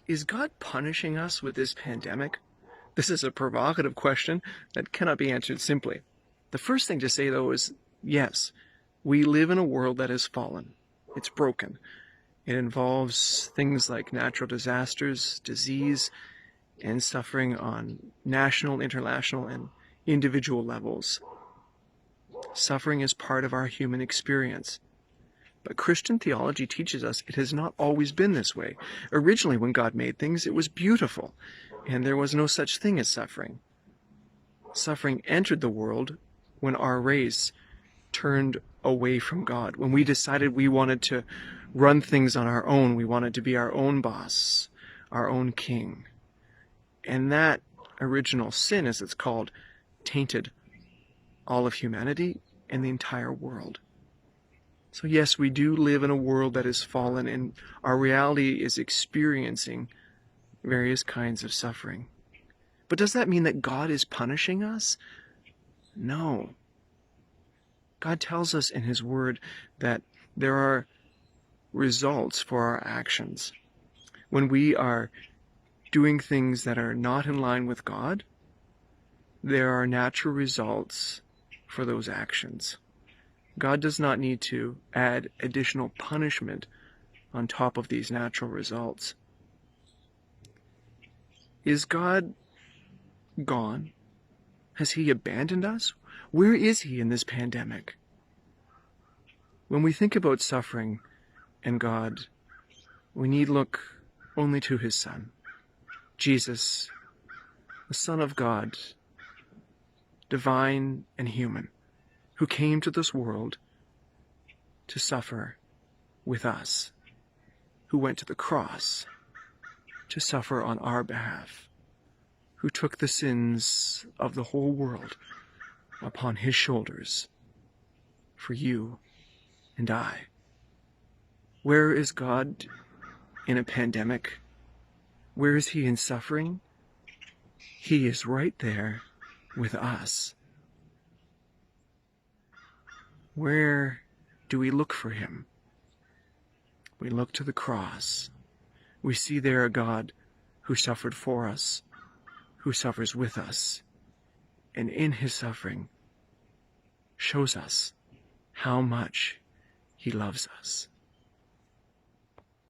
Is God punishing us with this pandemic? This is a provocative question that cannot be answered simply. The first thing to say, though, is yes, we live in a world that has fallen. It's broken. It involves things like natural disasters, disease, and suffering on national, international, and individual levels. Suffering is part of our human experience. But Christian theology teaches us it has not always been this way. Originally, when God made things, it was beautiful, and there was no such thing as suffering. Suffering entered the world when our race turned away from God, when we decided we wanted to run things on our own, we wanted to be our own boss, our own king. And that original sin, as it's called, tainted all of humanity and the entire world. So yes, we do live in a world that is fallen, and our reality is experiencing various kinds of suffering. But does that mean that God is punishing us? No. God tells us in His Word that there are results for our actions. When we are doing things that are not in line with God, there are natural results for those actions. God does not need to add additional punishment on top of these natural results. Is God gone? Has He abandoned us? Where is He in this pandemic? When we think about suffering and God, we need look only to His Son, Jesus, the Son of God, divine and human, who came to this world to suffer with us, who went to the cross to suffer on our behalf, who took the sins of the whole world upon His shoulders for you and I. Where is God in a pandemic? Where is He in suffering? He is right there with us. Where do we look for Him? We look to the cross. We see there a God who suffered for us, who suffers with us, and in His suffering shows us how much He loves us.